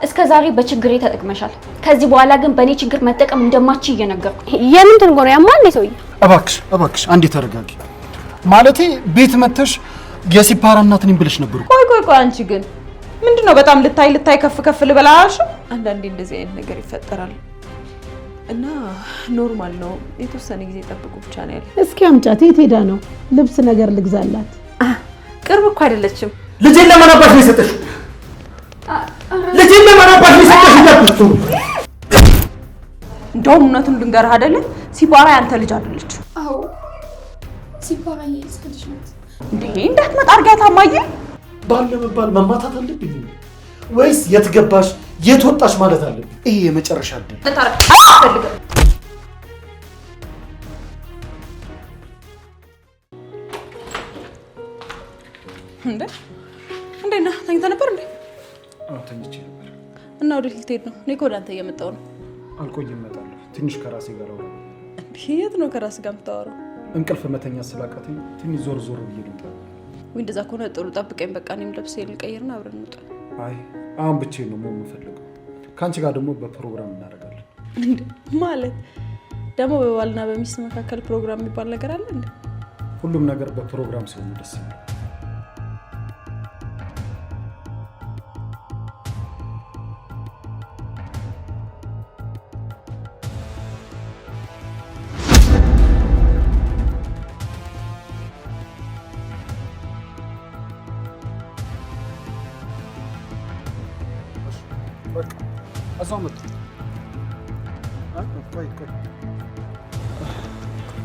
እስከ ዛሬ በችግሬ ተጠቅመሻል። ከዚህ በኋላ ግን በእኔ ችግር መጠቀም እንደማትች እየነገርኩ። የምን ትንጎር ያማል ሰውዬ? እባክሽ አንዴ ተረጋጊ። ማለቴ ቤት መተሽ የሲፓራ እናት ነኝ ብለሽ ነበር። ቆይ አንቺ ግን ምንድነው በጣም ልታይ ከፍ ልበላሽ? አንዳንዴ እንደዚህ አይነት ነገር ይፈጠራል እና ኖርማል ነው። የተወሰነ ጊዜ ጠብቁ ብቻ ነው ያለ። እስኪ አምጫት። የት ሄዳ ነው? ልብስ ነገር ልግዛላት። ቅርብ እኮ አይደለችም። ልጄን ለማናባሽ ነው የሰጠሽው? ልጄን ለማናባሽ ነው የሰጠሽው? እንደውም እውነቱን ልንገርህ አይደለ? ሲፓራ ያንተ ልጅ አይደለች። አዎ ሲፓራ የኤልሳ ልጅ ናት። እንዴ እንዳትመጣ አድርጊያት አማዬ። ባል ለመባል መማታት አለብኝ ወይስ የት ገባሽ የት ወጣሽ ማለት አለብኝ? ይሄ የመጨረሻ አይደል? አልፈልግም። እንዴ ነህ? ተኝተህ ነበር እንዴ? አዎ ተኝቼ ነበር። እና ወዴት ልትሄድ ነው? እኔ እኮ ወደ አንተ እየመጣሁ ነው። አልቆይም፣ እመጣለሁ። ትንሽ ከራሴ ጋር አወራለሁ። የት ነው ከራስህ ጋር የምታወራው? እንቅልፍ መተኛ ስላቃተኝ ትንሽ ዞር ብዬ ልውጣ። ወይ እንደዛ ከሆነ ጥሩ፣ ጠብቀኝ። በቃ እኔም ልብሴን ልቀይርና አብረን እንውጣ። አይ አሁን ብቻዬን ነው መሆን የምፈልገው። ከአንቺ ጋር ደግሞ በፕሮግራም እናደርጋለን። ማለት ደግሞ በባልና በሚስት መካከል ፕሮግራም የሚባል ነገር አለ እንዴ? ሁሉም ነገር በፕሮግራም ሲሆን ደስ ይላል።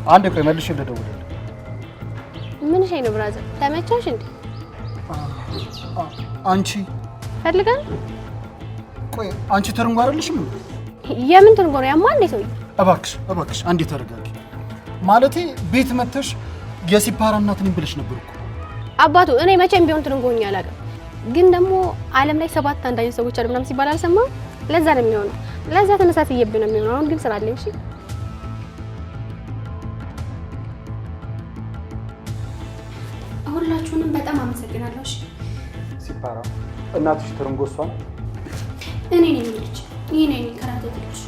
አንዴ ቆይ መልሼ ልደውልልህ። ምን ሸይ ነው ብራዘር? ተመቸሽ እንዴ? አንቺ ፈልገን? ቆይ አንቺ ትርንጎ አይደለሽም? የምን ትርንጎ ነው ያማል ሰውዬ? እባክሽ አንዴ ተረጋጊ። ማለቴ ቤት መተሽ የሲፓራ እናት ነኝ ብለሽ ነበር እኮ። አባቱ እኔ መቼም ቢሆን ትርንጎኛ አላውቅም። ግን ደግሞ ዓለም ላይ 7 አንድ አይነት ሰዎች አሉ ምናምን ሲባል አልሰማም? ለዛ ነው የሚሆነው። ለዛ ተነሳስየብኝ ነው የሚሆነው። አሁን ግን ስራ አለኝ። እሺ ሁላችሁንም በጣም አመሰግናለሁ። እሺ ሲፓራ እናትሽ ትርንጎ እሷ ነው? እኔ ነኝ ልጅ። ይሄ ነኝ ከራቴት ልጅ።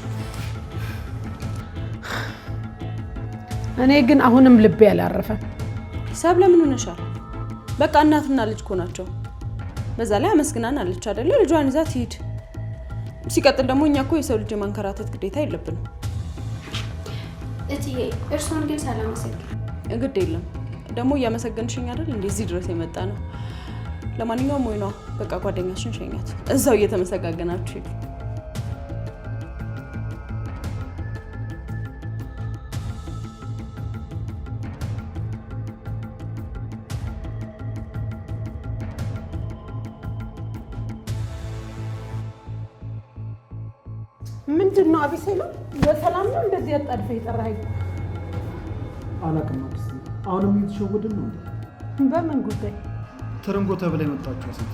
እኔ ግን አሁንም ልቤ ያላረፈ። ሰብለ ምን ሆነሻል? በቃ እናትና ልጅ እኮ ናቸው። በዛ ላይ አመስግናን አለች አይደለ? ልጇን ይዛ ትሂድ። ሲቀጥል ደግሞ እኛ እኮ የሰው ልጅ ማንከራተት ግዴታ የለብንም። እትዬ እርሷን ግን ሳላመሰግን ግድ የለም። ደግሞ እያመሰገንሽኝ አይደል? እንደዚህ ድረስ የመጣ ነው። ለማንኛውም ወይ ነው በቃ ጓደኛሽን ሸኛት። እዛው እየተመሰጋገናችሁ ሂዱ። ምንድነው አቢሴሎም? በሰላም ነው እንደዚህ ያጣድፈ የጠራኸኝ? አላውቅም አክስቴ። አሁንም እየተሸወድን ነው እንዴ? በምን ጉዳይ? ትርንጎ ተብላ የመጣችው ሴት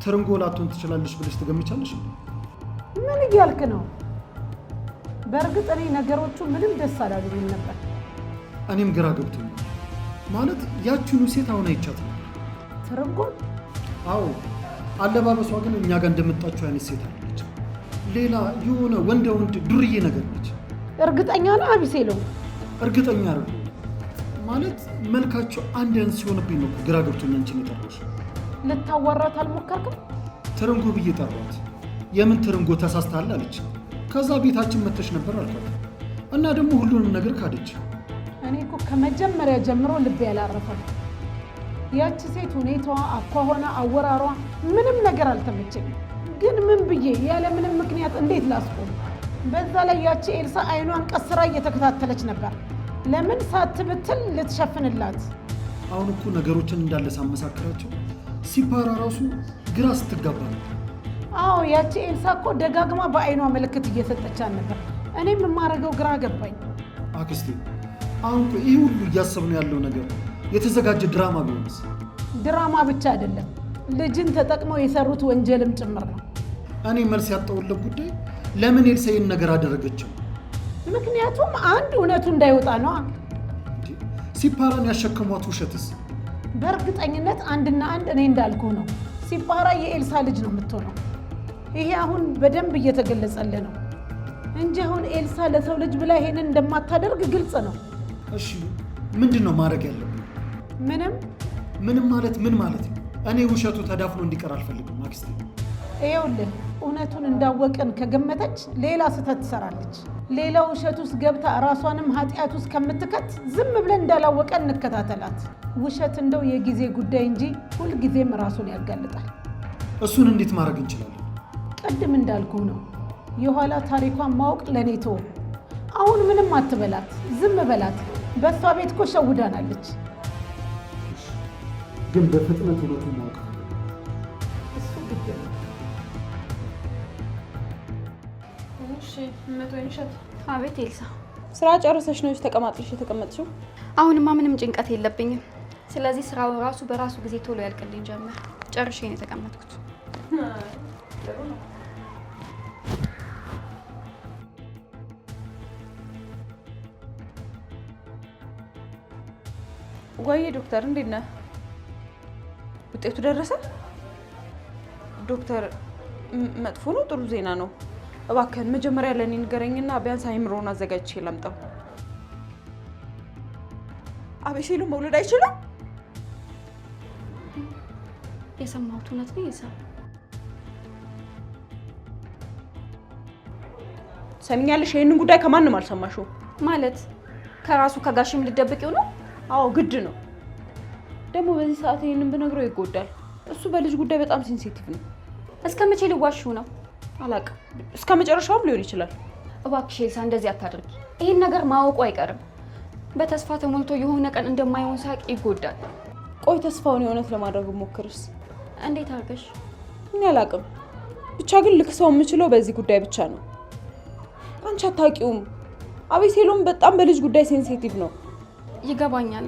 ትርንጎ ላትሆን ትችላለች ብለሽ ትገምቻለሽ እንዴ? ምን እያልክ ነው? በእርግጥ እኔ ነገሮቹ ምንም ደስ አላሉኝም ነበር። እኔም ግራ ገብቶኛል። ማለት ያቺኑ ሴት አሁን አይቻት ነው። ትርንጎ? አዎ፣ አለባበሷ ግን እኛ ጋር እንደመጣችው አይነት ሴት አይደለች። ሌላ የሆነ ወንድ ዱርዬ ነገር ነች። እርግጠኛ ነው አቢሴሎም? እርግጠኛ አይደለም። ማለት መልካቸው አንድ አይነት ሲሆንብኝ ነው ግራ ገብቶኛል። አንቺን የጠራሁሽ። ልታዋራት አልሞከርክም? ትርንጎ ብዬ ጠራኋት። የምን ትርንጎ ተሳስተሃል አለች። ከዛ ቤታችን መተሽ ነበር አልኳት እና ደግሞ ሁሉንም ነገር ካደች። እኔ እኮ ከመጀመሪያ ጀምሮ ልቤ ያላረፈም። ያቺ ሴት ሁኔታዋ፣ አኳኋኗ፣ አወራሯ ምንም ነገር አልተመቸኝም። ግን ምን ብዬ ያለ ምንም ምክንያት እንዴት ላስቆም? በዛ ላይ ያቺ ኤልሳ አይኗን ቀስራ እየተከታተለች ነበር። ለምን ሳትብትል ልትሸፍንላት? አሁን እኮ ነገሮችን እንዳለ ሳመሳከራቸው ሲፓራ ራሱ ግራ ስትጋባ ነው። አዎ ያቺ ኤልሳ እኮ ደጋግማ በአይኗ ምልክት እየሰጠቻት ነበር። እኔም የማደርገው ግራ ገባኝ። አክስቴ አሁን እኮ ይህ ሁሉ እያሰብነው ያለው ነገር የተዘጋጀ ድራማ ቢሆንስ? ድራማ ብቻ አይደለም፣ ልጅን ተጠቅመው የሰሩት ወንጀልም ጭምር ነው። እኔ መልስ ያጣሁለት ጉዳይ ለምን ኤልሳ ይህን ነገር አደረገችው? ምክንያቱም አንድ እውነቱ እንዳይወጣ ነው። ሲፓራን ያሸከሟት ውሸትስ? በእርግጠኝነት አንድና አንድ እኔ እንዳልኩ ነው። ሲፓራ የኤልሳ ልጅ ነው የምትሆነው። ይሄ አሁን በደንብ እየተገለጸልህ ነው እንጂ አሁን ኤልሳ ለሰው ልጅ ብላ ይሄንን እንደማታደርግ ግልጽ ነው። እሺ ምንድነው ማድረግ ያለብን? ምንም ማለት ምን ማለት ነው? እኔ ውሸቱ ተዳፍኖ እንዲቀር አልፈልግም አክስቴ። ይኸውልህ እውነቱን እንዳወቅን ከገመተች ሌላ ስህተት ትሰራለች። ሌላ ውሸት ውስጥ ገብታ ራሷንም ኃጢአት ውስጥ ከምትከት ዝም ብለን እንዳላወቀን እንከታተላት። ውሸት እንደው የጊዜ ጉዳይ እንጂ ሁልጊዜም ራሱን ያጋልጣል። እሱን እንዴት ማድረግ እንችላለን? ቅድም እንዳልኩ ነው። የኋላ ታሪኳን ማወቅ ለኔ ተው። አሁን ምንም አትበላት፣ ዝም በላት። በሷ ቤት እኮ ሸውዳናለች። ግን በፍጥነት እውነቱን ማወቅ እሱ ግድ ነው። እሺ እመቶኝሸት። አቤት ኤልሳ። ስራ ጨርሰሽ ነው ተቀማጥልሽ የተቀመጥሽው? አሁንማ ምንም ጭንቀት የለብኝም። ስለዚህ ስራው ራሱ በራሱ ጊዜ ቶሎ ያልቅልኝ ጀመር። ጨርሼ ነው የተቀመጥኩት። ወይ ዶክተር እንዴት ነህ? ውጤቱ ደረሰ? ዶክተር መጥፎ ነው ጥሩ ዜና ነው? እባክህን መጀመሪያ ለኔ ንገረኝና ቢያንስ አይምሮውን አዘጋጅቼ ላምጣው። አቤሴሎም መውለድ አይችልም? የሰማሁት እውነት ነው ኤልሳ? ሰሚኛለሽ? ይሄንን ጉዳይ ከማንም አልሰማሽው ማለት ከራሱ ከጋሽም ልደብቂው ነው? አዎ ግድ ነው። ደግሞ በዚህ ሰዓት ይሄንን ብነግረው ይጎዳል። እሱ በልጅ ጉዳይ በጣም ሴንሲቲቭ ነው። እስከ መቼ ልዋሽው ነው? አላውቅም። እስከ መጨረሻውም ሊሆን ይችላል። እባክሽ ኤልሳ እንደዚህ አታድርጊ። ይሄን ነገር ማወቁ አይቀርም። በተስፋ ተሞልቶ የሆነ ቀን እንደማይሆን ሳቅ ይጎዳል። ቆይ ተስፋውን የእውነት ለማድረግ ሞክርስ? እንዴት አድርገሽ? እኔ አላውቅም። ብቻ ግን ልክሰው የምችለው በዚህ ጉዳይ ብቻ ነው። አንቺ አታውቂውም። አቤሴሎም በጣም በልጅ ጉዳይ ሴንሲቲቭ ነው። ይገባኛል።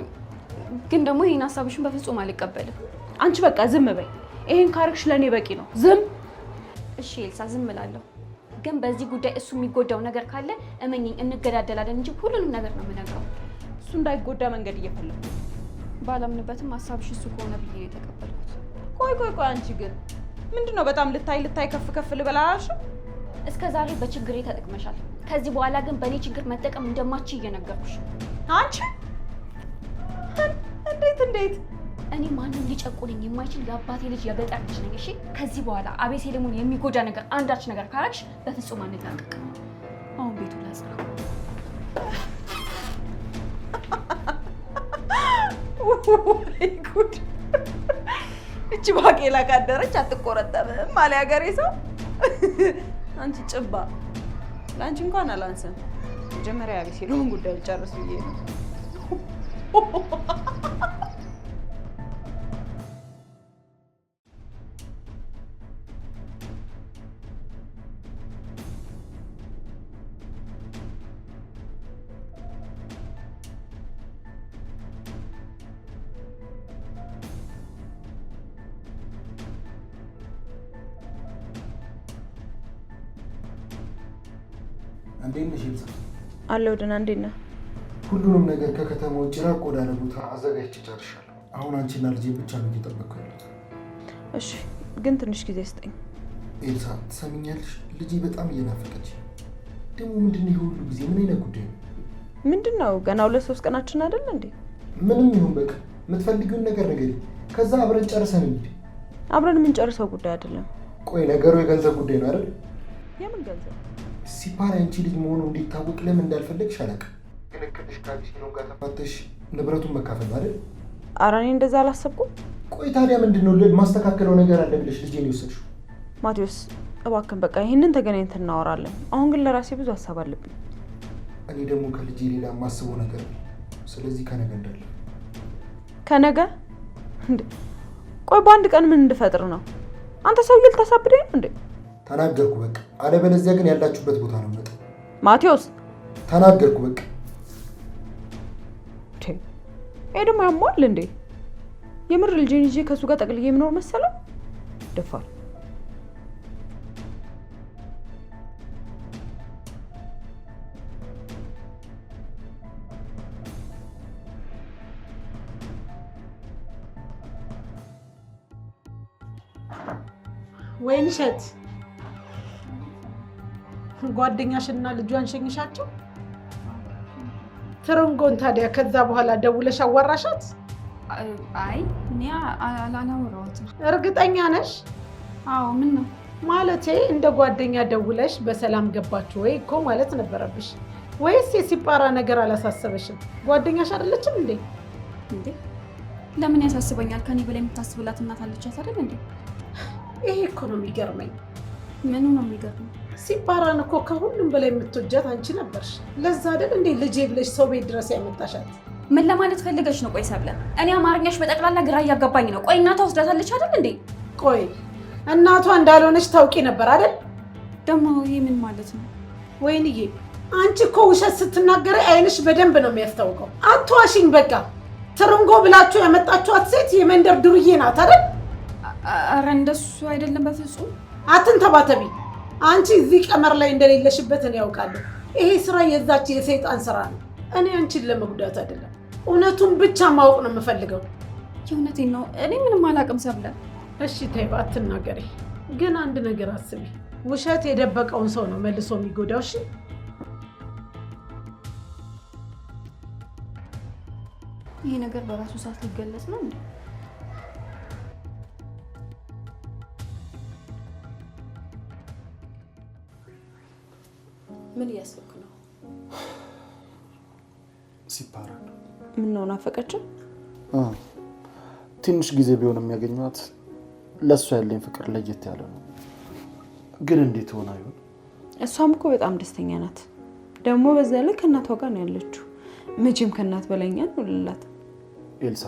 ግን ደግሞ ይሄን ሀሳብሽን በፍጹም አልቀበልም። አንቺ በቃ ዝም በይ። ይሄን ካርክሽ ለኔ በቂ ነው። ዝም። እሺ ኤልሳ ዝም እላለሁ። ግን በዚህ ጉዳይ እሱ የሚጎዳው ነገር ካለ እመኚኝ እንገዳደላለን እንጂ ሁሉንም ነገር ነው የምነግረው። እሱ እንዳይጎዳ መንገድ እየፈለኩ ባላምንበትም ሀሳብሽ እሱ ከሆነ ብዬ ነው የተቀበልኩት። ቆይ አንቺ ግን ምንድነው በጣም ልታይ ከፍ ልበላልሽ? እስከ ዛሬ በችግሬ ተጠቅመሻል። ከዚህ በኋላ ግን በእኔ ችግር መጠቀም እንደማትችይ እየነገርኩሽ። አንቺ እንዴት? እኔ ማንም ሊጨቁልኝ የማይችል የአባቴ ልጅ የገጠር ልጅ ነኝ። እሺ ከዚህ በኋላ አቤሴሎምን የሚጎዳ ነገር አንዳች ነገር ካረግሽ በፍጹም አንላቀቅም። አሁን ቤቱ ላጽና። ወይ ጉድ! እቺ ባቄላ ካደረች አትቆረጠምም አለ ያገሬ ሰው። አንቺ ጭባ፣ ለአንቺ እንኳን አላንሰም። መጀመሪያ አቤሴሎምን ጉዳይ ጨርስ ብዬ ነው። እንዴት ነሽ ኤልሳ? አለው ደህና። እንዴት ነህ? ሁሉንም ነገር ከከተማ ውጭ ራቅ ወዳለ ቦታ አዘጋጅቼ ጨርሻለሁ። አሁን አንቺና ልጄ ብቻ ነው እየጠበቅኩ ያለሁት። እሺ ግን ትንሽ ጊዜ ስጠኝ። ኤልሳ ትሰሚኛለሽ? ልጄ በጣም እየናፈቀች። ደግሞ ምንድን ነው ሁሉ ጊዜ? ምን አይነት ጉዳይ ነው? ምንድን ነው ገና 2-3 ቀናችን አይደል እንዴ? ምንም ይሁን በቃ የምትፈልጊውን ነገር ንገሪኝ። ከዛ አብረን ጨርሰን እንሂድ። አብረን የምንጨርሰው ጉዳይ አይደለም። ቆይ ነገሩ የገንዘብ ጉዳይ ነው አይደል? የምን ገንዘብ? ሲፓራ አንቺ ልጅ መሆኑ እንዲታወቅ ለምን እንዳልፈለግሽ አላውቅም። ግን እቅድሽ ከአቤሴሎም ጋር ተፋተሽ ንብረቱን መካፈል አይደል? ኧረ እኔ እንደዛ አላሰብኩም። ቆይ ታዲያ ምንድነው ማስተካከለው ነገር አለ ብለሽ ልጄን የወሰድሽው? ማቴዎስ እባክህን በቃ ይሄንን ተገናኝተን እናወራለን። አሁን ግን ለራሴ ብዙ ሀሳብ አለብኝ። እኔ ደግሞ ከልጄ ሌላ የማስበው ነገር ነው። ስለዚህ ከነገ እንዳለ ከነገ እንዴ? ቆይ በአንድ ቀን ምን እንድፈጥር ነው? አንተ ሰውዬ ልታሳብደኝ ነው እንዴ? ተናገርኩ በቃ። አለበለዚያ ግን ያላችሁበት ቦታ ነው የምመጣው። ማቴዎስ ተናገርኩ በቃ። ይሄ ደግሞ ያሟል እንዴ? የምር ልጄን ይዤ ከእሱ ጋር ጠቅልዬ የምኖር መሰለው? ደፋር። ወይንሸት ጓደኛሽና ልጇን ሸኝሻቸው? ትርንጎን ታዲያ ከዛ በኋላ ደውለሽ አዋራሻት? አይ እኔ አላወራሁትም። እርግጠኛ ነሽ? አዎ ምን ነው? ማለቴ እንደ ጓደኛ ደውለሽ በሰላም ገባችሁ ወይ እኮ ማለት ነበረብሽ። ወይስ የሲጳራ ነገር አላሳሰበሽም? ጓደኛሽ አይደለችም እንዴ? እንዴ ለምን ያሳስበኛል? ከኔ በላይ የምታስብላት እናት አለቻት አይደል እንዴ? ይሄ እኮ ነው የሚገርመኝ። ምኑ ነው የሚገርመው? ሲጳራን እኮ ከሁሉም በላይ የምትወጃት አንቺ ነበርሽ። ለዛ አይደል እንዴ ልጄ ብለሽ ሰው ቤት ድረስ ያመጣሻት? ምን ለማለት ፈልገሽ ነው? ቆይ ሰብለ፣ እኔ አማርኛሽ በጠቅላላ ግራ እያጋባኝ ነው። ቆይ እናቷ ወስዳታለች አይደል እንዴ? ቆይ እናቷ እንዳልሆነች ታውቂ ነበር አይደል? ደግሞ ይሄ ምን ማለት ነው? ወይንዬ አንቺ እኮ ውሸት ስትናገሪ አይንሽ በደንብ ነው የሚያስታውቀው። አትዋሽኝ በቃ። ትርንጎ ብላችሁ ያመጣችኋት ሴት የመንደር ዱርዬ ናት አይደል? ኧረ እንደሱ አይደለም በፍጹም። አትንተባተቢ። አንቺ እዚህ ቀመር ላይ እንደሌለሽበት እኔ ያውቃለሁ። ይሄ ስራ የዛች የሰይጣን ስራ ነው። እኔ አንቺን ለመጉዳት አይደለም፣ እውነቱን ብቻ ማወቅ ነው የምፈልገው። የእውነቴን ነው። እኔ ምንም አላውቅም ሰብለ። እሺ ተይ አትናገሪ። ግን አንድ ነገር አስቢ። ውሸት የደበቀውን ሰው ነው መልሶ የሚጎዳው። እሺ ይሄ ነገር በራሱ ሰዓት ሊገለጽ ነው እንዴ? ምን እያሰብክ ነው? ሲፓራ ምን ነው ናፈቀችው? ትንሽ ጊዜ ቢሆን የሚያገኟት ለእሷ ያለኝ ፍቅር ለየት ያለ ነው። ግን እንዴት ሆና ይሆን? እሷም እኮ በጣም ደስተኛ ናት። ደግሞ በዛ ላይ ከእናቷ ጋር ነው ያለችው። መቼም ከእናት በላይኛ ነው ልላት። ኤልሳ።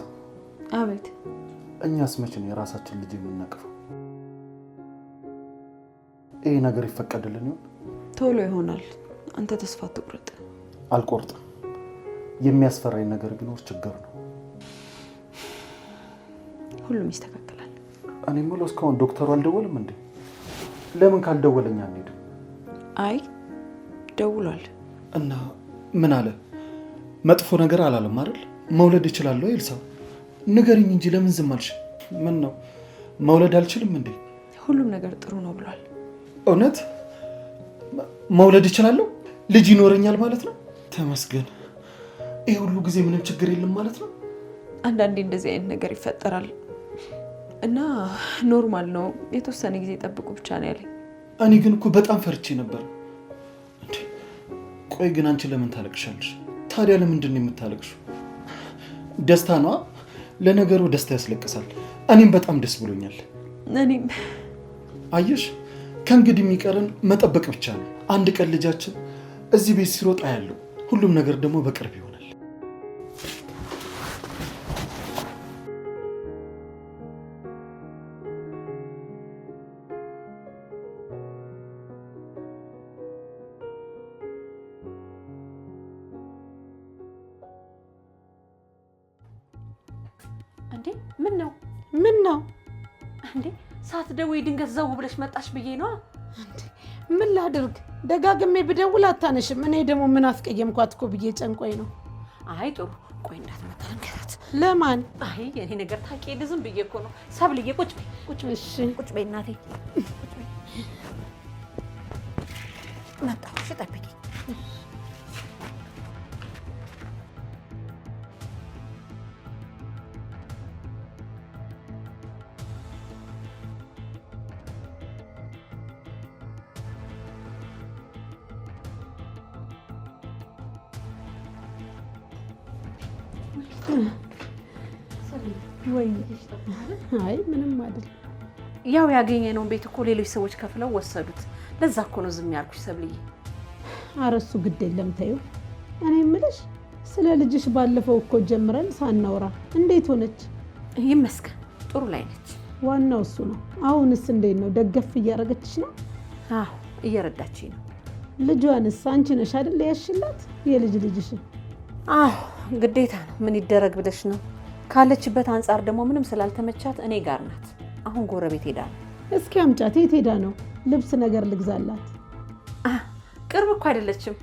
አቤት። እኛስ መቼ ነው የራሳችን ልጅ የምናቅፈው? ይሄ ነገር ይፈቀድልን ይሆን? ቶሎ ይሆናል። አንተ ተስፋ አትቁረጥ። አልቆርጥም። የሚያስፈራኝ ነገር ቢኖር ችግር ነው። ሁሉም ይስተካከላል። እኔ የምለው እስካሁን ዶክተሩ አልደወልም እንዴ? ለምን ካልደወለኝ አንሄድም? አይ ደውሏል። እና ምን አለ? መጥፎ ነገር አላለም አይደል? መውለድ እችላለሁ ኤልሳ? ንገሪኝ እንጂ ለምን ዝም አልሽ? ምን ነው መውለድ አልችልም እንዴ? ሁሉም ነገር ጥሩ ነው ብሏል። እውነት መውለድ እችላለሁ? ልጅ ይኖረኛል ማለት ነው? ተመስገን። ይሄ ሁሉ ጊዜ ምንም ችግር የለም ማለት ነው? አንዳንዴ እንደዚህ አይነት ነገር ይፈጠራል እና ኖርማል ነው። የተወሰነ ጊዜ ጠብቁ ብቻ ነው ያለኝ። እኔ ግን እኮ በጣም ፈርቼ ነበር። እንዴ ቆይ ግን አንቺ ለምን ታለቅሻለሽ? ታዲያ ለምንድን ነው የምታለቅሽው? ደስታ ነዋ። ለነገሩ ደስታ ያስለቅሳል። እኔም በጣም ደስ ብሎኛል። እኔም አየሽ፣ ከእንግዲህ የሚቀረን መጠበቅ ብቻ ነው። አንድ ቀን ልጃችን እዚህ ቤት ሲሮጣ ያለው ሁሉም ነገር ደግሞ በቅርብ ይሆናል። እንዴ ምን ነው? ምን ነው እንዴ ሳትደውይ ድንገት ዘው ብለሽ መጣሽ ብዬ ነው። እንዴ ምን ላድርግ? ደጋግሜ ብደውል አታነሽም። እኔ ደግሞ ምን አስቀየምኳት እኮ ብዬ ጨንቆኝ ነው። አይ ጥሩ ቆይ እንዳትመጣ ልንገራት። ለማን? አይ የኔ ነገር ታውቂ ዝም ብዬ እኮ ነው። ሰብልዬ ቁጭ በይ ቁጭ በይ። እሺ ቁጭ በይ እናቴ ቁጭ በይ። መጣሁ። እሺ ጠብቂ። ወይ አይ ምንም አይደል። ያው ያገኘነውን ቤት እኮ ሌሎች ሰዎች ከፍለው ወሰዱት። ለዛ እኮ ነው ዝም ያልኩሽ ሰብልዬ። ኧረ እሱ ግድ የለም ተይው። እኔ የምልሽ ስለ ልጅሽ ባለፈው እኮ ጀምረን ሳናወራ እንዴት ሆነች? ይመስገን ጥሩ ላይ ነች። ዋናው እሱ ነው። አሁንስ እንዴት ነው? ደገፍ እያደረገችሽ ነው? አዎ እየረዳችኝ ነው። ልጇንስ አንቺ ነሽ አይደል ያሽላት? የልጅ ልጅሽ? አዎ ግዴታ ነው። ምን ይደረግ ብለሽ ነው? ካለችበት አንጻር ደግሞ ምንም ስላልተመቻት እኔ ጋር ናት። አሁን ጎረቤት ሄዳ ነው። እስኪ አምጫት። የት ሄዳ ነው? ልብስ ነገር ልግዛላት። ቅርብ እኮ አይደለችም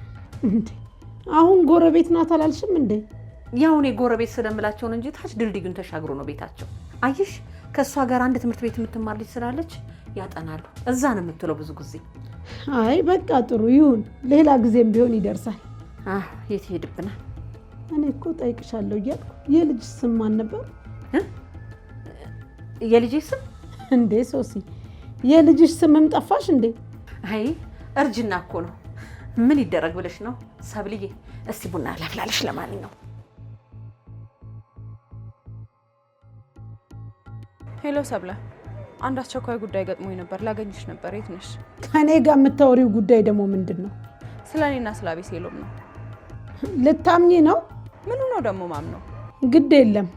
እንዴ? አሁን ጎረቤት ናት አላልሽም እንዴ? ያው እኔ ጎረቤት ስለምላቸው ነው እንጂ ታች ድልድዩን ተሻግሮ ነው ቤታቸው። አየሽ ከእሷ ጋር አንድ ትምህርት ቤት የምትማር ልጅ ስላለች ያጠናሉ። እዛ ነው የምትለው ብዙ ጊዜ። አይ በቃ ጥሩ ይሁን፣ ሌላ ጊዜም ቢሆን ይደርሳል። የት ይሄድብናል? እኔ እኮ ጠይቅሻለሁ እያልኩ የልጅ ስም ማን ነበር? የልጅ ስም እንዴ ሶሲ፣ የልጅሽ ስምም ጠፋሽ እንዴ? አይ እርጅና እኮ ነው። ምን ይደረግ ብለሽ ነው? ሰብልዬ እስቲ ቡና ላፍላለሽ። ለማንኛውም ሄሎ ሰብለ፣ አንድ አስቸኳይ ጉዳይ ገጥሞኝ ነበር። ላገኝሽ ነበር። የት ነሽ? ከኔ ጋር የምታወሪው ጉዳይ ደግሞ ምንድን ነው? ስለ እኔና ስለ አቤሴሎም ነው። ልታምኚ ነው? ምኑ ነው ደግሞ ማምነው? ግድ የለም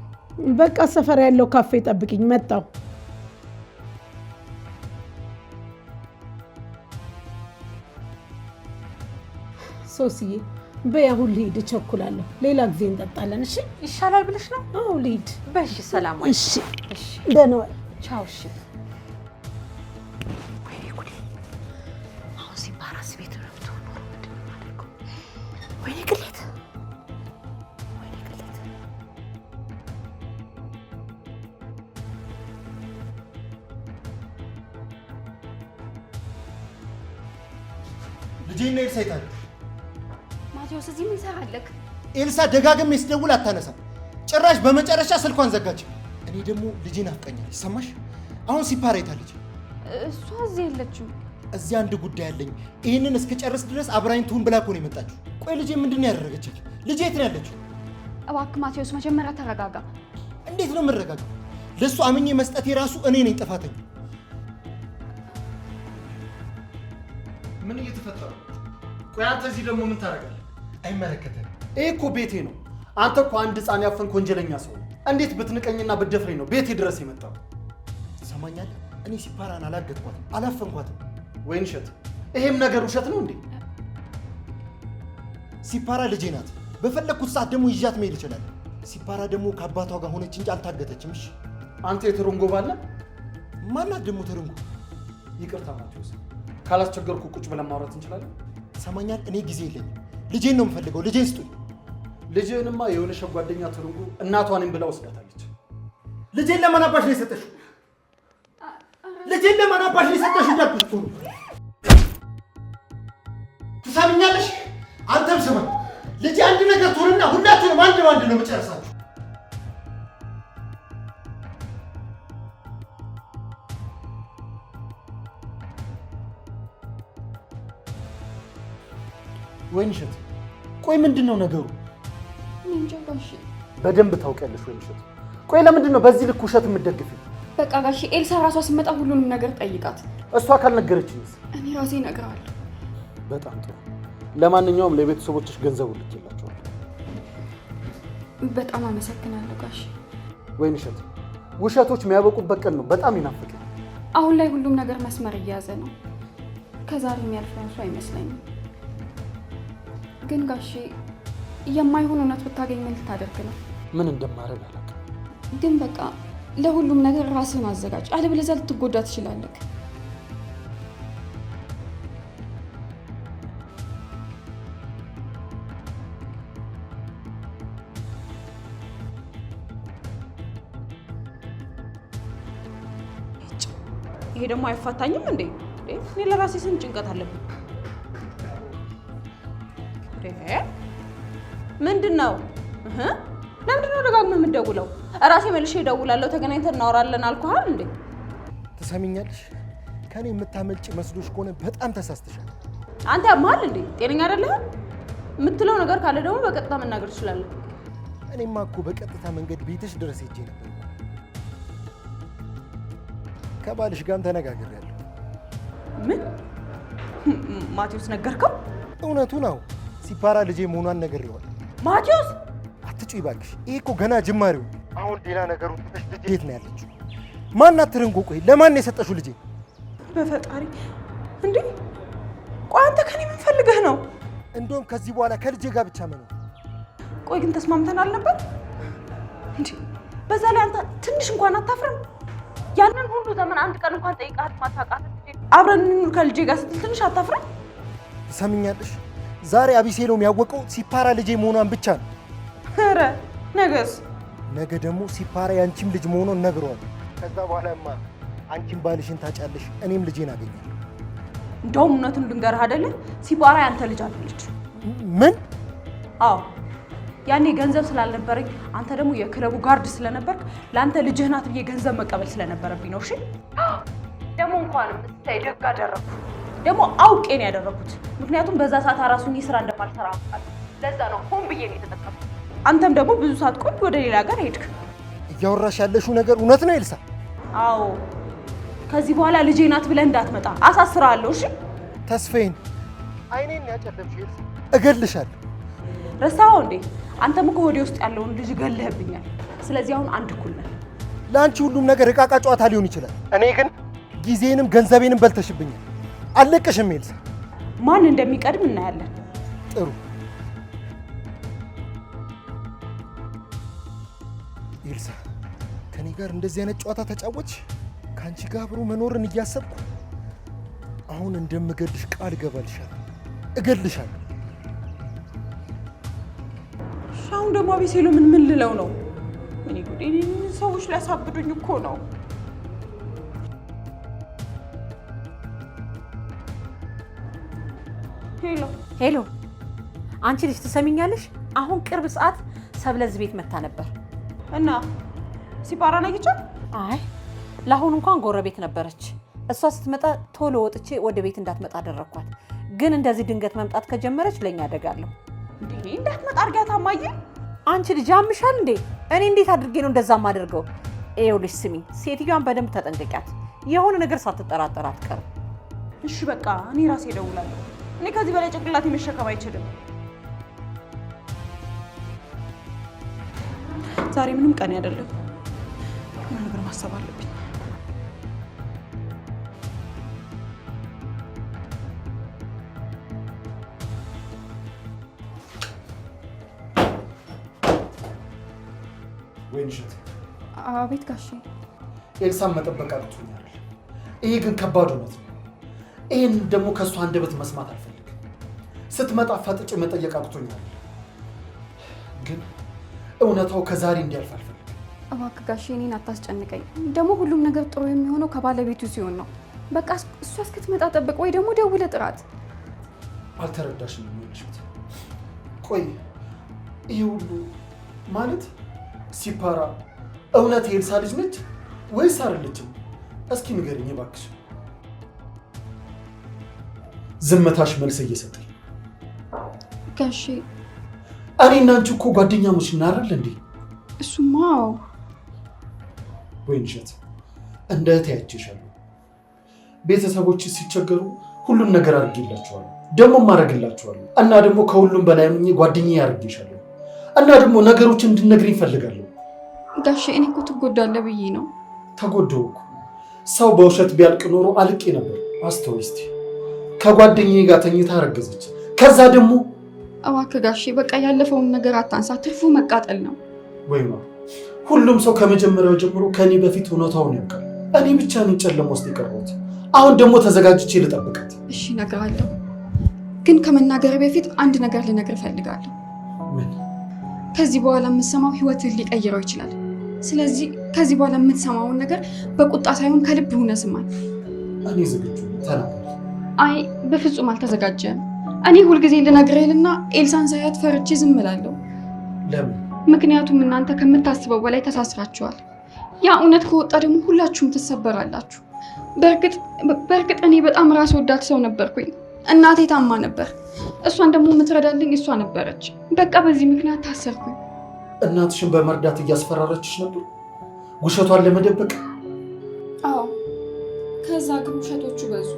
በቃ ሰፈር ያለው ካፌ ጠብቂኝ፣ መጣሁ። ሶሲዬ በይ አሁን ልሂድ፣ እቸኩላለሁ። ሌላ ጊዜ እንጠጣለን። እሺ ይሻላል ብለሽ ነው? አዎ ልሂድ። በሽ ሰላም ወይ? እሺ ደህና ዋል። ቻው። እሺ አሁን ሲባራስ ቤት ነው የምትሆነው። ምንድን ነው የማደርገው? ወይኔ ቅሌት፣ ወይኔ ቅሌት። ልጄና ኤልሳ ይታል። ማቴዎስ እዚህ ምን ሰራለክ? ኤልሳ ደጋግሜ ስደውል አታነሳም። ጭራሽ በመጨረሻ ስልኳን ዘጋች። እኔ ደግሞ ልጄን አፍቀኛለች። ሰማሽ? አሁን ሲፓራ የታለች? እሷ እዚህ የለችም። እዚህ አንድ ጉዳይ አለኝ። ይህንን እስከጨርስ ድረስ አብራኝ ትሁን ብላ እኮ ነው የመጣችው። ቆይ ልጄ ምንድን ነው ያደረገችኝ? ልጄ የት ነው ያለችው? እባክህ ማቴዎስ መጀመሪያ ተረጋጋ። እንዴት ነው የምረጋጋው? ለእሱ አምኜ መስጠት የራሱ እኔ ነኝ ጥፋተኛ። ምን እየተፈጠረ? ቆይ አንተ እዚህ ደግሞ ምን ታደርጋለህ? አይመለከተንም። ይሄ እኮ ቤቴ ነው። አንተ እኮ አንድ ሕፃን ያፈንክ ወንጀለኛ ሰው ነው። እንዴት ብትንቀኝና ብትደፍረኝ ነው ቤቴ ድረስ የመጣው? ትሰማኛለህ? እኔ ሲፓራን አላገጥኳትም፣ አላፈንኳትም። ወይን እሸት፣ ይሄም ነገር ውሸት ነው እንዴ? ሲፓራ ልጄ ናት። በፈለግኩት ሰዓት ደግሞ ይዣት መሄድ ይችላል። ሲፓራ ደግሞ ከአባቷ ጋር ሆነች እንጂ አልታገተችም። እሺ አንተ የትርንጎ ባለ ማናት ደግሞ ትርንጎ? ይቅርታ ማቴዎስ፣ ካላስቸገርኩ ቁጭ ብለን ማውራት እንችላለን? ሰማኛል። እኔ ጊዜ የለኝም። ልጄን ነው የምፈልገው። ልጄን ስጡኝ። ልጄንማ የሆነሽ ጓደኛ ትርንጎ እናቷ ነኝ ብላ ወስዳታለች። ልጄን ለማን አባሽ ነው የሰጠሽው? ልጄን ለማን አባሽ ነው የሰጠሽው? እንዳልኩሽ እኮ ነው። ትሰምኛለሽ? አንተም ስማ። ልጄ አንድ ነገር ትሆንና ሁላችሁንም አንድ ባንድ ነው የምጨርሳችሁ። ወይን እሸት፣ ቆይ ምንድን ነው ነገሩ? እንጃ ጋሼ። በደንብ ታውቂያለሽ ወይን እሸት። ቆይ ለምንድን ነው በዚህ ልክ ውሸት የምትደግፊው? በቃ ጋሼ፣ ኤልሳ ራሷ ስትመጣ ሁሉንም ነገር ጠይቃት። እሷ ካልነገረችኝስ? እኔ ራሴ እነግርሃለሁ። በጣም ጥሩ። ለማንኛውም ለቤተሰቦችሽ ገንዘቡ ልኬላቸዋለሁ። በጣም አመሰግናለሁ ጋሼ። ወይን እሸት፣ ውሸቶች የሚያበቁበት ቀን ነው በጣም ይናፍቃል። አሁን ላይ ሁሉም ነገር መስመር እየያዘ ነው። ከዛሬ የሚያልፍ ራሱ አይመስለኝም። ግን ጋሼ የማይሆን እውነት ብታገኝ ምን ልታደርግ ነው? ምን እንደማደርግ አላውቅም። ግን በቃ ለሁሉም ነገር ራስህን አዘጋጅ፣ አለበለዚያ ልትጎዳ ትችላለህ። ይሄ ደግሞ አይፋታኝም እንዴ? እኔ ለራሴ ስንት ጭንቀት አለብኝ። ምንድን ነው? ለምንድን ነው ደጋግመህ የምትደውለው? እራሴ መልሼ እደውላለሁ። ተገናኝተን እናወራለን አልኩሃል እንዴ? ትሰሚኛለሽ? ከኔ የምታመልጭ መስሎሽ ከሆነ በጣም ተሳስተሻል። አንተ ያመሃል እንዴ? ጤነኛ አይደለህም። የምትለው ነገር ካለ ደግሞ በቀጥታ መናገር ትችላለህ። እኔማ እኮ በቀጥታ መንገድ ቤትሽ ድረስ ሄጄ ነበር። ከባልሽ ጋርም ተነጋግሬያለሁ። ምን? ማቴዎስ ነገርከው? እውነቱ ነው። ሲፓራ ልጄ መሆኗን ነግሬዋለሁ። ማቴዎስ አትጩይ እባክሽ። ይሄ እኮ ገና ጅማሬው። አሁን ሌላ ነገሩ ትንሽ ልጄ የት ነው ያለችው? ማናት ትርንጎ? ቆይ ለማን ነው የሰጠሽው ልጄ? በፈጣሪ እንዴ! ቆይ አንተ ከኔ ምን ፈልገህ ነው? እንደውም ከዚህ በኋላ ከልጄ ጋር ብቻ መኖር። ቆይ ግን ተስማምተን አልነበር እንዴ? በዛ ላይ አንተ ትንሽ እንኳን አታፍርም? ያንን ሁሉ ዘመን አንድ ቀን እንኳን ጠይቃት ማታውቃት አብረን እንኑር ከልጄ ጋር ስትል ትንሽ አታፍርም? ትሰምኛለሽ? ዛሬ አቢሴሎም ያወቀው ሲፓራ ልጄ መሆኗን ብቻ ነው። ኧረ ነገስ? ነገ ደግሞ ሲፓራ ያንቺም ልጅ መሆኗን ነግሯል። ከዛ በኋላማ አንቺም ባልሽን ታጫለሽ፣ እኔም ልጄን አገኛለሁ። እንደውም እውነቱን ልንገርህ አይደለ ሲፓራ ያንተ ልጅ አይደለች። ምን? አዎ ያኔ ገንዘብ ስላልነበረኝ አንተ ደግሞ የክለቡ ጋርድ ስለነበርክ ለአንተ ልጅህ ናት ብዬ ገንዘብ መቀበል ስለነበረብኝ ነው። እሺ ደግሞ እንኳንም እስታይ ደግ አደረኩ። ደግሞ አውቄ ነው ያደረኩት፣ ምክንያቱም በዛ ሰዓት አራሱኝ ስራ እንደማልሰራ አውቃለሁ። ለዛ ነው ሆን ብዬ ነው የተጠቀምኩት። አንተም ደግሞ ብዙ ሰዓት ቆይ ወደ ሌላ ሀገር ሄድክ። እያወራሽ ያለሽው ነገር እውነት ነው ኤልሳ? አዎ ከዚህ በኋላ ልጄ ናት ብለህ እንዳትመጣ አሳስራለሁ። እሺ ተስፋዬን አይኔን ያጨለምሽ ኤልሳ፣ እገልሻለሁ። ረሳኸው እንዴ? አንተም እኮ ወዴ ውስጥ ያለውን ልጅ ገለህብኛል። ስለዚህ አሁን አንድ እኩል ነን። ለአንቺ ሁሉም ነገር እቃቃ ጨዋታ ሊሆን ይችላል። እኔ ግን ጊዜንም ገንዘቤንም በልተሽብኛል። አልለቅሽም ኤልሳ። ማን እንደሚቀድም እናያለን። ጥሩ ኤልሳ፣ ከኔ ጋር እንደዚህ አይነት ጨዋታ ተጫወትሽ። ከአንቺ ጋር አብሮ መኖርን እያሰብኩ አሁን እንደምገልሽ ቃል እገባልሻለሁ። እገልሻለሁ። አሁን ደግሞ አቤሴሎ ምን ልለው ነው? እኔ ጉዴ! ሰዎች ሊያሳብዱኝ እኮ ነው። ሄሎ ሄሎ፣ አንቺ ልጅ ትሰሚኛለሽ? አሁን ቅርብ ሰዓት ሰብለዝ ቤት መታ ነበር እና ሲፓራ ነግቻት። አይ ለአሁን እንኳን ጎረቤት ነበረች። እሷ ስትመጣ ቶሎ ወጥቼ ወደ ቤት እንዳትመጣ አደረኳት። ግን እንደዚህ ድንገት መምጣት ከጀመረች ለኛ አደጋለሁ። እንዴ እንዳትመጣ አድርጊያት። አማዬ አንቺ ልጅ አምሻል እንዴ? እኔ እንዴት አድርጌ ነው እንደዛ ማደርገው? ይኸውልሽ ስሚ፣ ሴትዮዋን በደንብ ተጠንቀቂያት። የሆነ ነገር ሳትጠራጠር አትቀርም። እሺ በቃ እኔ ራሴ እደውላለሁ። እኔ ከዚህ በላይ ጭንቅላቴ መሸከም አይችልም። ዛሬ ምንም ቀን አይደለም። ምን ነገር ማሰብ አለብኝ። ወይንሸት። አቤት ጋሼ። ኤልሳን መጠበቅ አቅቶኛል። ይሄ ግን ከባድ እውነት ነው። ይህን ደግሞ ከእሷ አንደበት መስማት አልፈልግም። ስትመጣ ፈጥጬ መጠየቅ አቅቶኛል። ግን እውነታው ከዛሬ እንዲያልፍ አልፈልግም። እባክህ ጋሼ እኔን አታስጨንቀኝ። ደግሞ ሁሉም ነገር ጥሩ የሚሆነው ከባለቤቱ ሲሆን ነው። በቃ እሷ እስክትመጣ ጠብቅ፣ ወይ ደግሞ ደውለህ ጥራት። አልተረዳሽም ወይንሸት። ቆይ ይሄ ሁሉ ማለት ሲፓራ እውነት የኤልሳ ልጅ ነች ወይስ አይደለችም? እስኪ ንገሪኝ እባክሽ። ዝምታሽ መልስ እየሰጠኝ። ጋሼ እኔ እና አንቺ እኮ ጓደኛሞች ነን አይደል እንዴ? እሱማ ወይንሸት፣ እንደ እህቴ አይቼሻለሁ። ቤተሰቦች ሲቸገሩ ሁሉም ነገር አድርጌላቸዋለሁ፣ ደግሞ ማድረግላቸዋለሁ። እና ደግሞ ከሁሉም በላይ ምን ጓደኛዬ አድርጌሻለሁ። እና ደግሞ ነገሮችን እንድነግሪኝ እፈልጋለሁ። ጋሼ እኔ እኮ ትጎዳለህ ብዬ ነው። ተጎዳሁ እኮ። ሰው በውሸት ቢያልቅ ኖሮ አልቄ ነበር። አስተውይ እስቲ። ከጓደኛዬ ጋር ተኝታ አረገዘች። ከዛ ደግሞ እባክህ ጋሼ በቃ ያለፈውን ነገር አታንሳ፣ ትርፉ መቃጠል ነው። ወይማ ሁሉም ሰው ከመጀመሪያው ጀምሮ ከኔ በፊት እውነታውን ያውቃል። እኔ ብቻ ነኝ ጨለማ ውስጥ የቀረሁት። አሁን ደግሞ ተዘጋጅቼ ልጠብቃት። እሺ እነግርሃለሁ፣ ግን ከመናገር በፊት አንድ ነገር ልነግር እፈልጋለሁ። ምን? ከዚህ በኋላ የምትሰማው ህይወትን ሊቀይረው ይችላል። ስለዚህ ከዚህ በኋላ የምትሰማውን ነገር በቁጣ ሳይሆን ከልብ ሆነ ስማኝ። እኔ ዝግጁ ነኝ፣ ተናገሪ። አይ በፍጹም አልተዘጋጀም። እኔ ሁልጊዜ ልነግርህና ኤልሳን ሳያት ፈርቼ ዝም እላለሁ። ለምን? ምክንያቱም እናንተ ከምታስበው በላይ ተሳስራችኋል። ያ እውነት ከወጣ ደግሞ ሁላችሁም ትሰበራላችሁ። በእርግጥ እኔ በጣም ራስ ወዳድ ሰው ነበርኩኝ። እናቴ ታማ ነበር። እሷን ደግሞ የምትረዳልኝ እሷ ነበረች። በቃ በዚህ ምክንያት ታሰርኩኝ። እናትሽን በመርዳት እያስፈራረችሽ ነበር ውሸቷን ለመደበቅ? አዎ። ከዛ ግን ውሸቶቹ በዙ።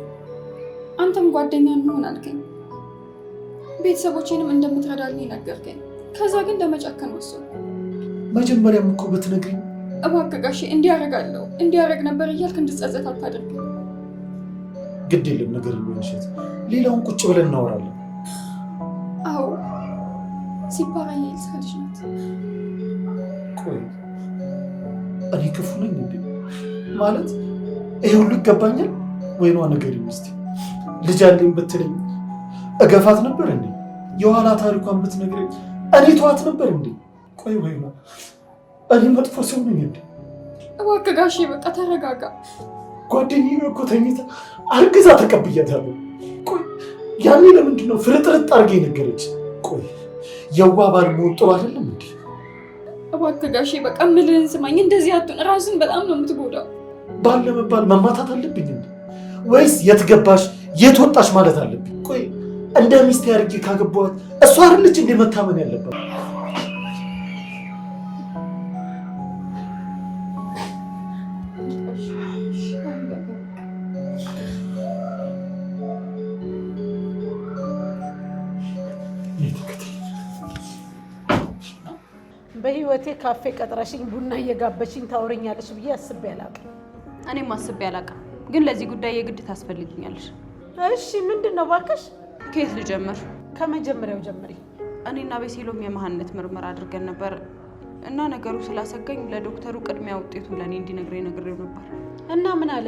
አንተም ጓደኛ እንሆን አልከኝ፣ ቤተሰቦቼንም እንደምትረዳልኝ ነገርከኝ። ከዛ ግን ለመጨከን ወሰንኩ። መጀመሪያም እኮ ብትነግሪኝ። እባክህ ጋሼ እንዲያረጋለሁ እንዲያረግ ነበር እያልክ እንድጸጸት አታድርግ። ግድ የለም ነገር ይሆንሽት፣ ሌላውን ቁጭ ብለን እናወራለን። አዎ ሲፓራ የኤልሳ ልጅ ናት። ቆይ እኔ ክፉ ነኝ እንዴ? ማለት ይሄ ሁሉ ይገባኛል? ወይኗ ነገር ይመስቲ ልጅ አለኝ ብትለኝ እገፋት ነበር እንዴ? የኋላ ታሪኳን ብትነግረኝ እኔ ተዋት ነበር እንዴ? ቆይ ወይኗ እኔ መጥፎ ሰው ነኝ እንዴ? እባክህ ጋሼ በቃ ተረጋጋ። ጓደኛዬ እኮ ተኝታ አርግዛ ተቀብያታለሁ። ቆይ ያኔ ለምንድን ነው ፍርጥርጥ አድርጌ ነገረች? ቆይ የዋ ባል መሆን ጥሩ አይደለም እንዴ? እባክህ ጋሼ በቃ የምልህን ስማኝ። እንደዚህ አትሁን። ራስን በጣም ነው የምትጎዳው። ባል ለመባል መማታት አለብኝ እንዴ? ወይስ የት ገባሽ የት ወጣሽ ማለት አለብኝ? ቆይ እንደ ሚስቴ አድርጌ ካገባኋት እሷ አይደለች እንደ መታመን ያለባት? በህይወቴ ካፌ ቀጥረሽኝ ቡና እየጋበሽኝ ታወሪኛለሽ ብዬ አስቤ አላውቅም። እኔም አስቤ አላውቅም፣ ግን ለዚህ ጉዳይ የግድ ታስፈልጊኛለሽ። እሺ ምንድን ነው እባክሽ? ከየት ልጀምር? ከመጀመሪያው ጀምሪ። እኔና ቤሴሎም የመሃንነት ምርመራ አድርገን ነበር እና ነገሩ ስላሰጋኝ ለዶክተሩ ቅድሚያ ውጤቱን ለእኔ እንዲነግረኝ ነግሬው ነበር። እና ምን አለ?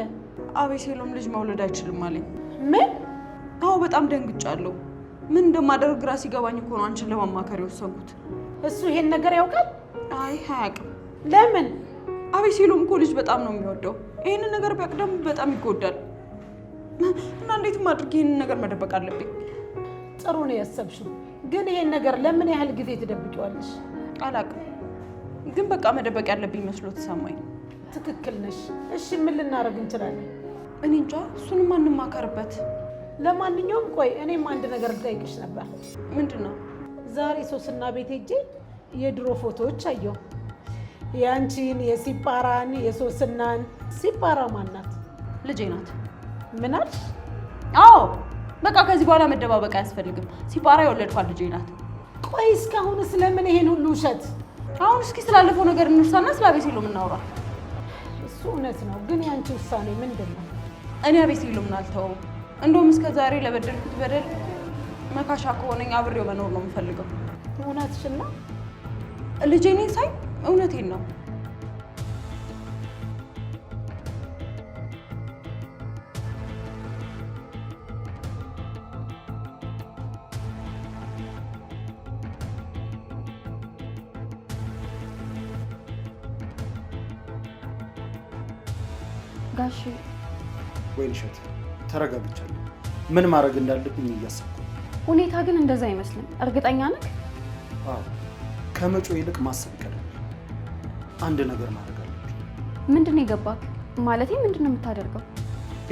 አቤሴሎም ልጅ መውለድ አይችልም አለኝ። ምን? አዎ በጣም ደንግጫለሁ። ምን እንደማደርግ ግራ ሲገባኝ እኮ ነው አንቺን ለማማከር የወሰንኩት። እሱ ይሄን ነገር ያውቃል? አይ አያውቅም። ለምን? አቤሴሎም እኮ ልጅ በጣም ነው የሚወደው። ይሄንን ነገር ቢያውቅ ደግሞ በጣም ይጎዳል እና እንዴትም አድርጌ ይሄንን ነገር መደበቅ አለብኝ። ጥሩ ነው ያሰብሽው፣ ግን ይሄን ነገር ለምን ያህል ጊዜ ትደብቂዋለሽ? አላውቅም፣ ግን በቃ መደበቅ ያለብኝ መስሎ ተሰማኝ። ትክክል ነሽ። እሺ ምን ልናደርግ እንችላለን? እኔ እንጃ፣ እሱንም አንማከርበት። ለማንኛውም ቆይ እኔም አንድ ነገር ልጠይቅሽ ነበር። ምንድን ነው? ዛሬ ሶስና ቤት ሄጄ የድሮ ፎቶዎች አየሁ። የአንቺን፣ የሲጳራን፣ የሶስናን። ሲጳራ ማናት? ልጄ ናት። ምን አልሽ? አዎ በቃ ከዚህ በኋላ መደባበቅ አያስፈልግም። ሲጳራ የወለድኳት ልጄ ናት። ቆይ እስካሁን ስለምን ይሄን ሁሉ ውሸት? አሁን እስኪ ስላለፈው ነገር እንርሳና ስለ አቤሴሎም እናውራ። እሱ እውነት ነው፣ ግን የአንቺ ውሳኔ ምንድን ነው? እኔ አቤሴሎምን አልተወውም። እንደውም እስከ ዛሬ ለበደልኩት በደል መካሻ ከሆነኝ አብሬው መኖር ነው የምፈልገው። እውነትሽን ነው? ልጄን ሳይ እውነቴን ነው። ጋሼ ወይንሸት ተረጋግቻለሁ። ምን ማድረግ እንዳለብኝ እያሰብኩ። ሁኔታ ግን እንደዛ አይመስልም። እርግጠኛ ነህ? አዎ ከመጮህ ይልቅ ማሰብ ይቀላል። አንድ ነገር ማድረግ አለብኝ። ምንድን ነው የገባክ? ማለቴ ምንድን ነው የምታደርገው?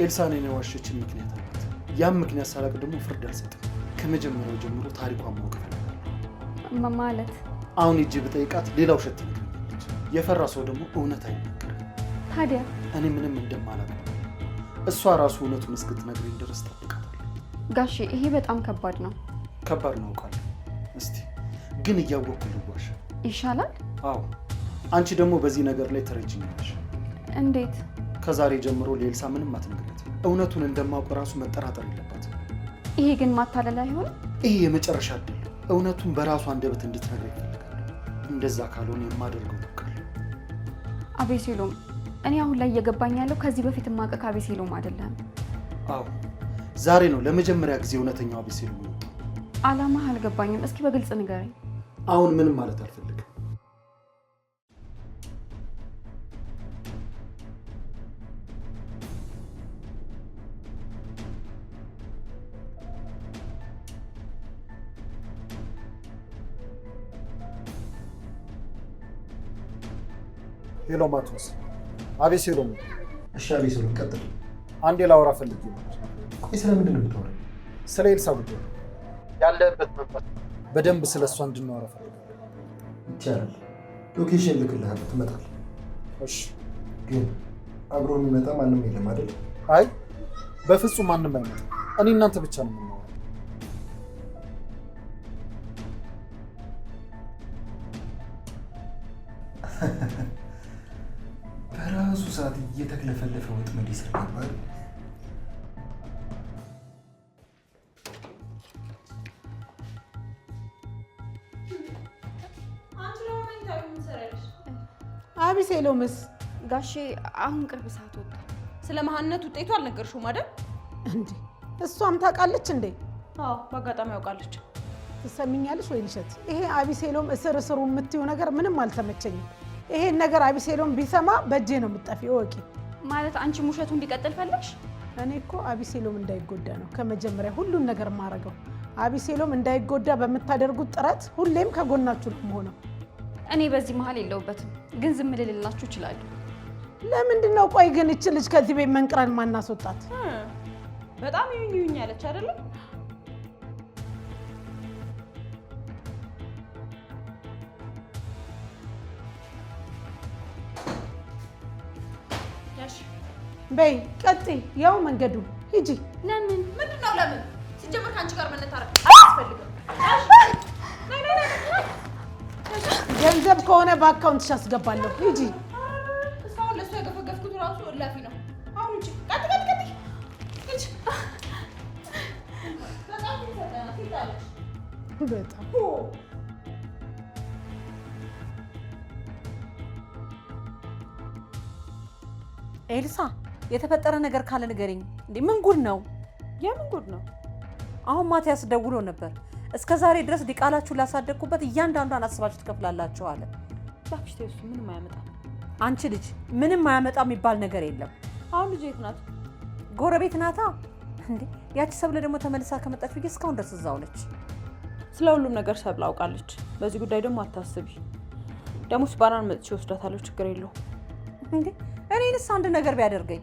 ኤልሳ እኔን የዋሸችን ምክንያት አላት። ያም ምክንያት ሳላቅ ደግሞ ፍርድ አልሰጥም። ከመጀመሪያው ጀምሮ ታሪኳን ማወቅ እፈልጋለሁ። ማለት አሁን ሂጅ ብጠይቃት ሌላ ውሸት ትነግረኛለች። የፈራ ሰው ደግሞ እውነት አይናገርም። ታዲያ እኔ ምንም እንደማላውቅ እሷ ራሱ እውነቱን እስክትነግረኝ ድረስ ጠብቃታለሁ። ጋሼ ይሄ በጣም ከባድ ነው። ከባድ ነው አውቃለሁ። እስቲ ግን እያወቅኩ ልዋሽ ይሻላል? አዎ አንቺ ደግሞ በዚህ ነገር ላይ ትረጅኛለሽ። እንዴት? ከዛሬ ጀምሮ ለኤልሳ ምንም አትነግሪያት። እውነቱን እንደማውቅ ራሱ መጠራጠር የለባትም። ይሄ ግን ማታለል አይሆንም? ይሄ የመጨረሻ እድል። እውነቱን በራሷ አንደበት እንድትነግረኝ እፈልጋለሁ። እንደዛ ካልሆነ የማደርገው ታውቃለህ። አቤሴሎም እኔ አሁን ላይ እየገባኝ ያለው ከዚህ በፊት የማውቅህ አቤሴሎም አይደለም። አዎ ዛሬ ነው ለመጀመሪያ ጊዜ እውነተኛው አቤሴሎም ነው። አላማህ አልገባኝም። እስኪ በግልጽ ንገረኝ። አሁን ምንም ማለት አልፈልግም። ሄሎ ማቶስ፣ አቤሴሎም። እሺ አቤሴሎም ቀጥል። አንዴ ላወራ ፈልጌ ነው። ቆይ ስለምንድን ነው የምታወራው? ስለ ኤልሳ ጉዳይ ያለበት መምጣት በደንብ ስለ እሷ እንድናወራ ፈልጋለሁ። ይቻላል። ሎኬሽን ልክልሃለሁ፣ ትመጣለህ። እሺ። ግን አብሮ የሚመጣ ማንም የለም አይደል? አይ በፍጹም ማንም አይመጣም። እኔ እናንተ ብቻ ነው የምናወራው። በራሱ ሰዓት እየተክለፈለፈ ወጥመድ ስር ገባል። አቤሴሎምስ? ጋሼ አሁን ቅርብ ሰዓት ወጣ። ስለ መሃንነት ውጤቱ አልነገርሽውም አይደል? እንዴ እሷም ታውቃለች እንዴ? አዎ በአጋጣሚ ያውቃለች። ትሰሚኛለሽ ወይንሸት? ይሄ አቤሴሎም እስር እስሩ የምትይው ነገር ምንም አልተመቸኝም። ይሄን ነገር አቤሴሎም ቢሰማ በእጄ ነው የምጠፊው። ወቂ ማለት አንቺ ውሸቱ እንዲቀጥል ፈለግሽ? እኔ እኮ አቢሴሎም እንዳይጎዳ ነው ከመጀመሪያ ሁሉን ነገር ማረገው። አቢሴሎም እንዳይጎዳ በመታደርጉት ጥረት ሁሌም ከጎናችሁ ነው የምሆነው። እኔ በዚህ መሀል የለውበትም፣ ግን ዝም ልልላችሁ እችላለሁ። ለምንድን ነው ቆይ ግን እቺ ልጅ ከዚህ ቤት መንቅረን ማናስወጣት? በጣም ይሁኝ ያለች አይደለም? በይ ቀጥይ፣ ያው መንገዱ ሂጂ። ለምን? ምንድነው ለምን? ሲጀመር ካንቺ ጋር መነታረቅ አያስፈልግም። ገንዘብ ከሆነ በአካውንትሽ አስገባለሁ። ሂጂ። እስካሁን ለእሱ ያገፈገፍኩት ራሱ እላፊ ነው። አሁን እንጂ ቀጥ ሂጂ። በጣም ይፈጠናል። በጣም ኤልሳ የተፈጠረ ነገር ካለ ንገሪኝ። እንዴ ምን ጉድ ነው? የምን ጉድ ነው? አሁን ማቲያስ ደውሎ ነበር። እስከ ዛሬ ድረስ ዲቃላችሁ ላሳደግኩበት እያንዳንዷን አስባችሁ ትከፍላላችሁ አለ። እባክሽ ተይው፣ እሱ ምንም አያመጣም። አንቺ ልጅ ምንም አያመጣ የሚባል ነገር የለም። አሁን ልጅ የት ናት? ጎረቤት ናታ። እንዴ ያቺ ሰብለ ደግሞ ተመልሳ ከመጣች ብዬ እስካሁን ድረስ እዛው ነች። ስለ ሁሉም ነገር ሰብለ አውቃለች። በዚህ ጉዳይ ደግሞ አታስቢ። ደግሞ ስባራን መጥቼ ወስዳታለሁ። ችግር የለውም። እንዴ እኔንስ አንድ ነገር ቢያደርገኝ?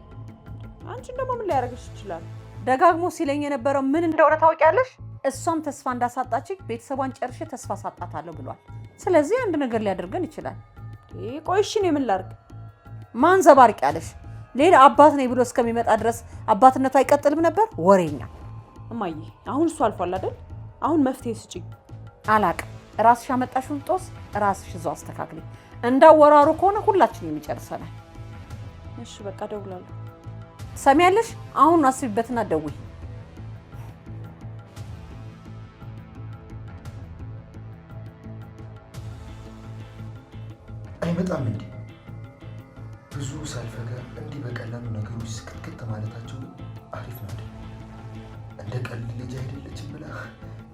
አንቺን ደግሞ ምን ሊያደርግሽ ይችላል? ደጋግሞ ሲለኝ የነበረው ምን እንደሆነ ታውቂያለሽ? እሷም ተስፋ እንዳሳጣችኝ ቤተሰቧን ጨርሼ ተስፋ ሳጣታለሁ ብሏል። ስለዚህ አንድ ነገር ሊያደርገን ይችላል። ቆይ እሺ፣ እኔ ምን ላድርግ? ማን ዘባርቅ ያለሽ? ሌላ አባት ነኝ ብሎ እስከሚመጣ ድረስ አባትነቱ አይቀጥልም ነበር? ወሬኛ። እማዬ አሁን እሱ አልፏል አይደል? አሁን መፍትሄ ስጪኝ። አላቅም። ራስሽ ያመጣሽውን ጦስ ራስሽ እዛው አስተካክሊ። እንዳወራሩ ከሆነ ሁላችንም ይጨርሰናል። እሺ በቃ ደውላለሁ። ሰሚያለሽ? አሁን አስቢበትና ደውይ። አይመጣም እንዴ? ብዙ ሳልፈጋ እንዲህ በቀላሉ ነገሮች ስክትክት ማለታቸው አሪፍ ነው አይደል? እንደ ቀልድ ልጅ አይደለችም ብላ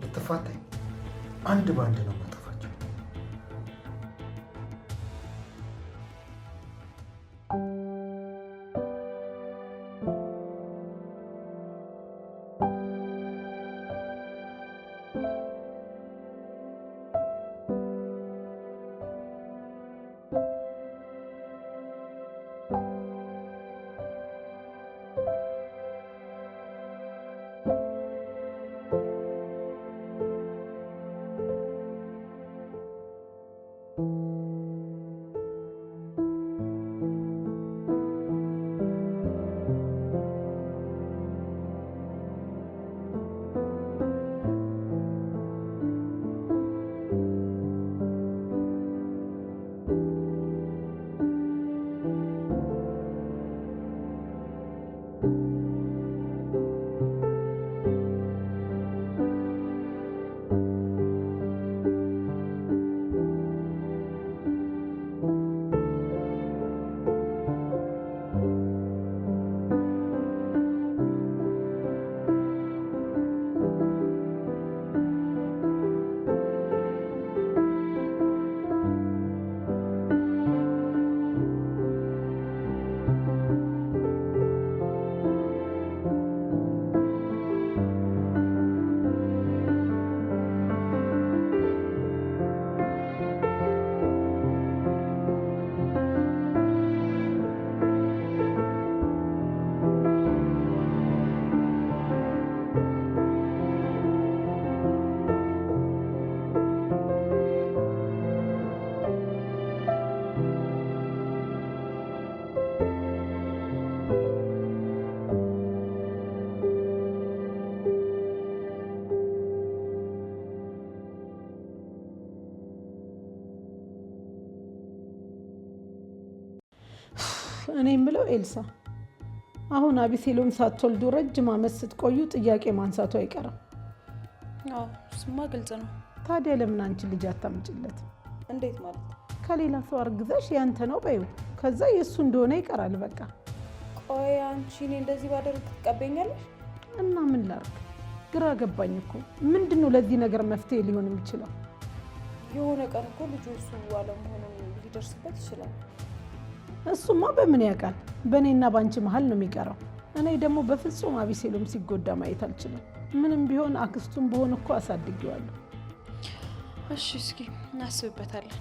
ልትፋታኝ አንድ ባንድ ነው ማጠፋቸው። እኔ የምለው ኤልሳ፣ አሁን አቢሴሎም ሳትወልዱ ረጅም ዓመት ስትቆዩ ጥያቄ ማንሳቱ አይቀርም። አዎ ስማ ግልጽ ነው። ታዲያ ለምን አንቺ ልጅ አታምጪለት? እንዴት ማለት? ከሌላ ሰው አርግዘሽ ያንተ ነው በይው፣ ከዛ የሱ እንደሆነ ይቀራል በቃ። ቆይ አንቺ እኔ እንደዚህ ባደርግ ትቀበኛለሽ? እና ምን ላርግ? ግራ ገባኝ እኮ። ምንድነው ለዚህ ነገር መፍትሄ ሊሆን የሚችለው? የሆነ ቀን እኮ ልጁ እሱ አለመሆኑን ሊደርስበት ይችላል። እሱማ በምን ያውቃል? በእኔና ባንቺ መሀል ነው የሚቀረው። እኔ ደግሞ በፍጹም አቢሴሎም ሲጎዳ ማየት አልችልም። ምንም ቢሆን አክስቱን በሆነ እኮ አሳድጌዋለሁ። እሺ እስኪ እናስብበታለን።